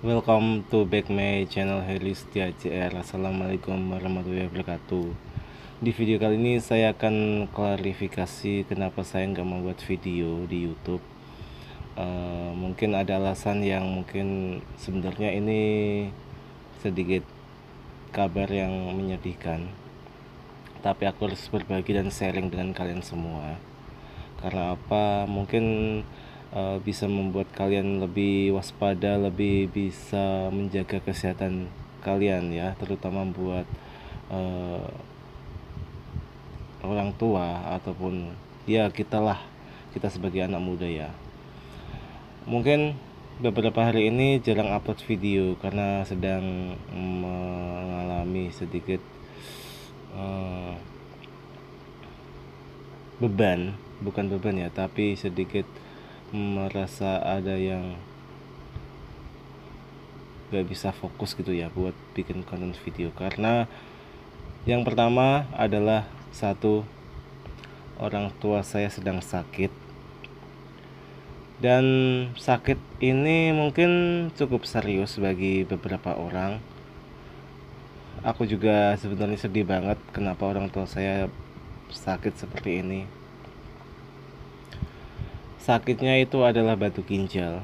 Welcome to back my channel Helis JR. Assalamualaikum warahmatullahi wabarakatuh. Di video kali ini saya akan klarifikasi kenapa saya nggak membuat video di YouTube. Mungkin ada alasan yang mungkin sebenarnya ini sedikit kabar yang menyedihkan, tapi aku harus berbagi dan sharing dengan kalian semua. Karena apa? Mungkin bisa membuat kalian lebih waspada, lebih bisa menjaga kesehatan kalian ya, terutama buat uh, orang tua ataupun ya kita sebagai anak muda ya. Mungkin beberapa hari ini jarang upload video karena sedang mengalami sedikit uh, bukan beban ya, tapi sedikit merasa ada yang gak bisa fokus gitu ya buat bikin konten video. Karena yang pertama adalah satu, orang tua saya sedang sakit, dan sakit ini mungkin cukup serius bagi beberapa orang. Aku juga sebenarnya sedih banget kenapa orang tua saya sakit seperti ini. Sakitnya itu adalah batu ginjal.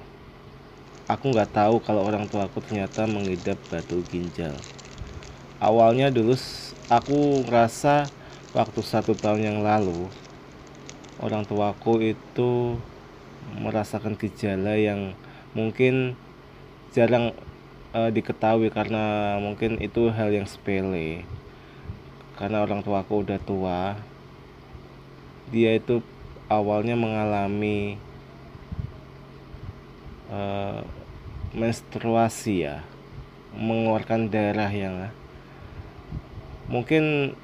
Aku nggak tahu kalau orang tua aku ternyata mengidap batu ginjal. Awalnya dulu aku ngerasa waktu 1 tahun yang lalu orang tuaku itu merasakan gejala yang mungkin jarang diketahui, karena mungkin itu hal yang sepele. Karena orang tuaku udah tua, dia itu awalnya mengalami menstruasi ya, mengeluarkan darah yang mungkin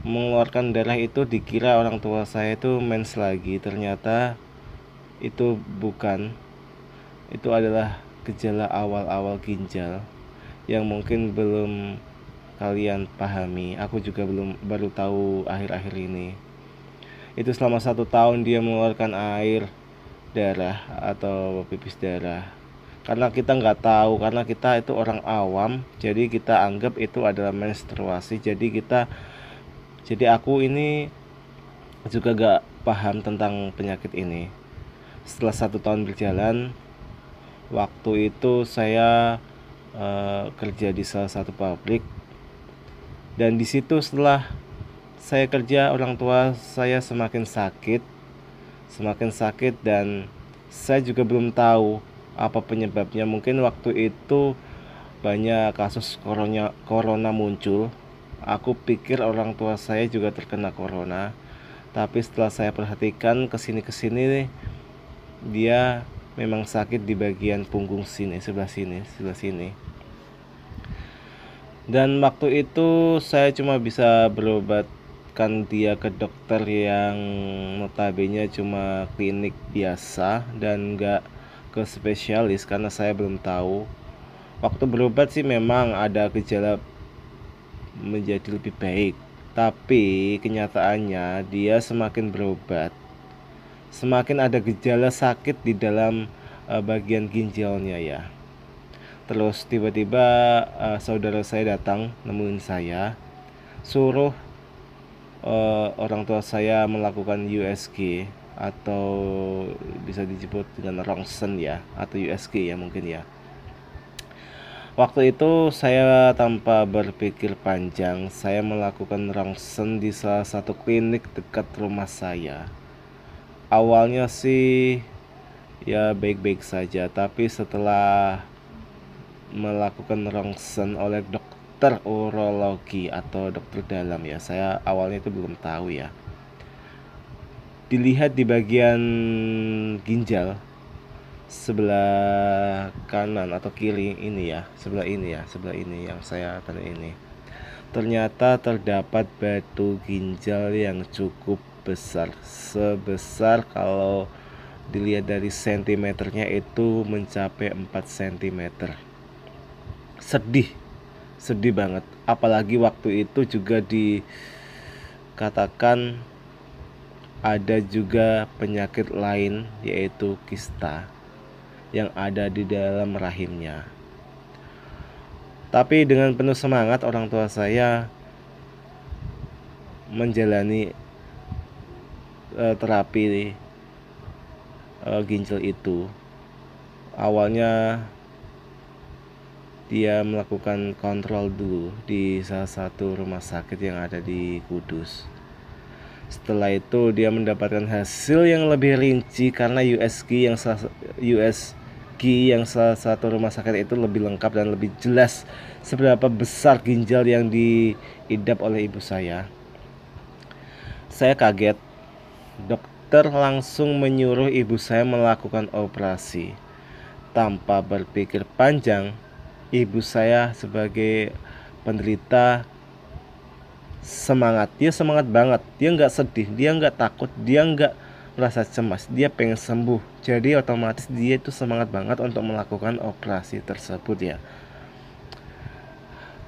mengeluarkan darah itu dikira orang tua saya itu mens lagi. Ternyata itu bukan, itu adalah gejala awal-awal ginjal yang mungkin belum kalian pahami. Aku juga baru tahu akhir-akhir ini. Itu selama 1 tahun dia mengeluarkan air darah atau pipis darah. Karena kita nggak tahu, karena kita itu orang awam, jadi kita anggap itu adalah menstruasi. Jadi aku ini juga gak paham tentang penyakit ini. Setelah 1 tahun berjalan, waktu itu saya kerja di salah satu pabrik, dan di situ setelah saya kerja orang tua saya semakin sakit, dan saya juga belum tahu apa penyebabnya. Mungkin waktu itu banyak kasus corona muncul. Aku pikir orang tua saya juga terkena corona, tapi setelah saya perhatikan kesini dia memang sakit di bagian punggung sini, sebelah sini. Dan waktu itu saya cuma bisa berobatkan dia ke dokter yang notabene cuma klinik biasa dan nggak ke spesialis, karena saya belum tahu. Waktu berobat sih memang ada gejala menjadi lebih baik, tapi kenyataannya dia semakin berobat, semakin ada gejala sakit di dalam bagian ginjalnya ya. Terus tiba-tiba saudara saya datang nemuin saya, suruh orang tua saya melakukan USG, atau bisa disebut dengan rongsen ya, atau USG ya mungkin ya. Waktu itu saya tanpa berpikir panjang, saya melakukan rongsen di salah satu klinik dekat rumah saya. Awalnya sih ya baik-baik saja, tapi setelah melakukan rongsen oleh dokter urologi atau dokter dalam ya, saya awalnya itu belum tahu ya. Dilihat di bagian ginjal sebelah kanan atau kiri ini ya, sebelah ini yang saya tanda ini, ternyata terdapat batu ginjal yang cukup besar, sebesar kalau dilihat dari sentimeternya itu mencapai 4 cm. Sedih banget, apalagi waktu itu juga dikatakan ada juga penyakit lain yaitu kista. yang ada di dalam rahimnya. Tapi dengan penuh semangat orang tua saya menjalani terapi ginjal itu. Awalnya dia melakukan kontrol dulu di salah satu rumah sakit yang ada di Kudus. Setelah itu dia mendapatkan hasil yang lebih rinci karena USG yang salah satu rumah sakit itu lebih lengkap dan lebih jelas seberapa besar ginjal yang diidap oleh ibu saya. Saya kaget. Dokter langsung menyuruh ibu saya melakukan operasi. Tanpa berpikir panjang, ibu saya sebagai penderita semangat. Dia semangat banget. Dia nggak sedih, dia nggak takut, dia nggak merasa cemas. Dia pengen sembuh. Jadi otomatis dia itu semangat banget untuk melakukan operasi tersebut ya.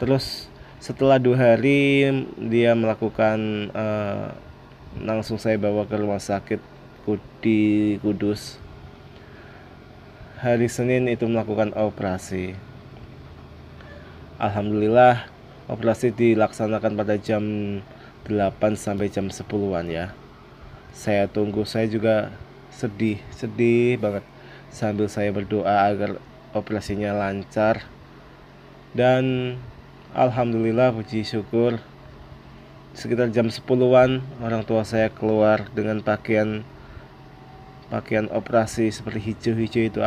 Terus setelah 2 hari dia melakukan langsung saya bawa ke rumah sakit di Kudus. Hari Senin itu melakukan operasi. Alhamdulillah operasi dilaksanakan pada jam 8 sampai jam 10-an ya. Saya tunggu, saya juga sedih banget sambil saya berdoa agar operasinya lancar. Dan alhamdulillah puji syukur sekitar jam 10-an orang tua saya keluar dengan pakaian operasi seperti hijau-hijau itu.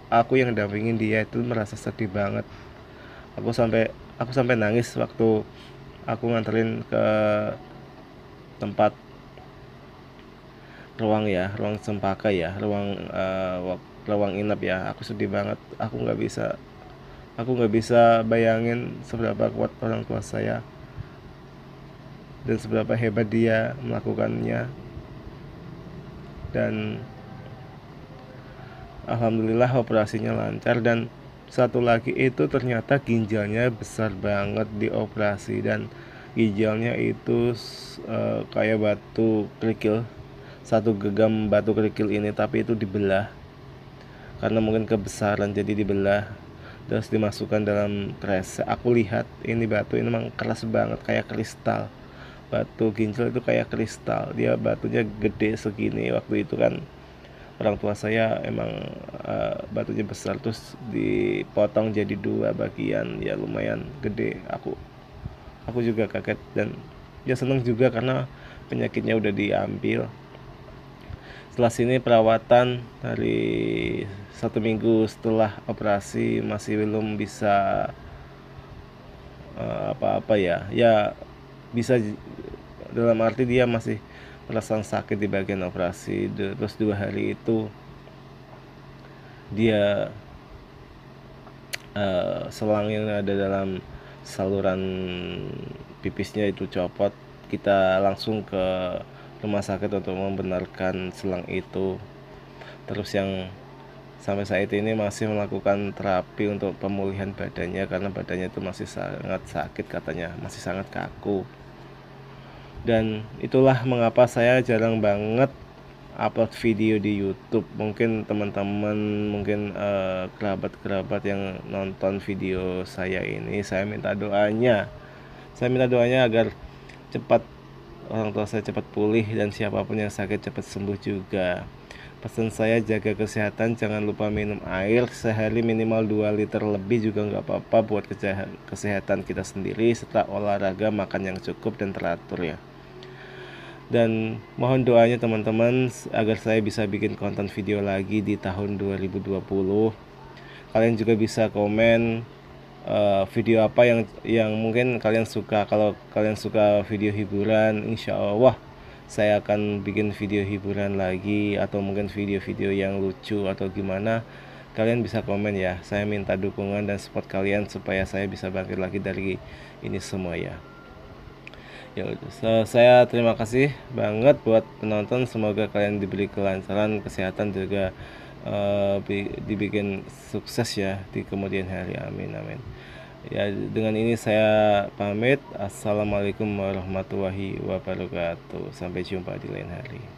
Aku yang dampingin dia itu merasa sedih banget. Aku sampai nangis waktu aku nganterin ke tempat ruang cempaka ya, ruang inap ya. Aku sedih banget. Aku nggak bisa bayangin seberapa kuat orang tua saya dan seberapa hebat dia melakukannya. Dan alhamdulillah operasinya lancar. Dan satu lagi itu ternyata ginjalnya besar banget di operasi, dan ginjalnya itu kayak batu kerikil, satu genggam batu kerikil ini, tapi itu dibelah karena mungkin kebesaran, jadi dibelah terus dimasukkan dalam kresek. Aku lihat ini batu ini memang keras banget kayak kristal. Batu ginjal itu kayak kristal, dia batunya gede segini. Waktu itu kan orang tua saya emang batunya besar, terus dipotong jadi 2 bagian ya, lumayan gede. Aku juga kaget dan ya seneng juga karena penyakitnya udah diambil. Setelah sini perawatan dari 1 minggu setelah operasi masih belum bisa apa-apa ya bisa, dalam arti dia masih merasakan sakit di bagian operasi. Terus 2 hari itu dia selang yang ada dalam saluran pipisnya itu copot. Kita langsung ke rumah sakit untuk membenarkan selang itu. Terus yang sampai saat ini masih melakukan terapi untuk pemulihan badannya karena badannya itu masih sangat sakit, katanya masih sangat kaku. Dan itulah mengapa saya jarang banget upload video di YouTube. Mungkin teman-teman, mungkin kerabat-kerabat yang nonton video saya ini, saya minta doanya agar cepat orang tua saya cepat pulih dan siapapun yang sakit cepat sembuh juga. Pesan saya, jaga kesehatan, jangan lupa minum air sehari minimal 2 liter lebih juga nggak apa-apa buat kesehatan kita sendiri, serta olahraga, makan yang cukup dan teratur ya. Dan mohon doanya teman-teman agar saya bisa bikin konten video lagi di tahun 2020. Kalian juga bisa komen video apa yang mungkin kalian suka. Kalau kalian suka video hiburan, insya Allah saya akan bikin video hiburan lagi, atau mungkin video-video yang lucu atau gimana. Kalian bisa komen ya. Saya minta dukungan dan support kalian supaya saya bisa bangkit lagi dari ini semua ya. Ya, saya terima kasih banget buat penonton. Semoga kalian diberi kelancaran, kesehatan juga dibikin sukses ya di kemudian hari. Amin amin. Ya, dengan ini saya pamit. Assalamualaikum warahmatullahi wabarakatuh. Sampai jumpa di lain hari.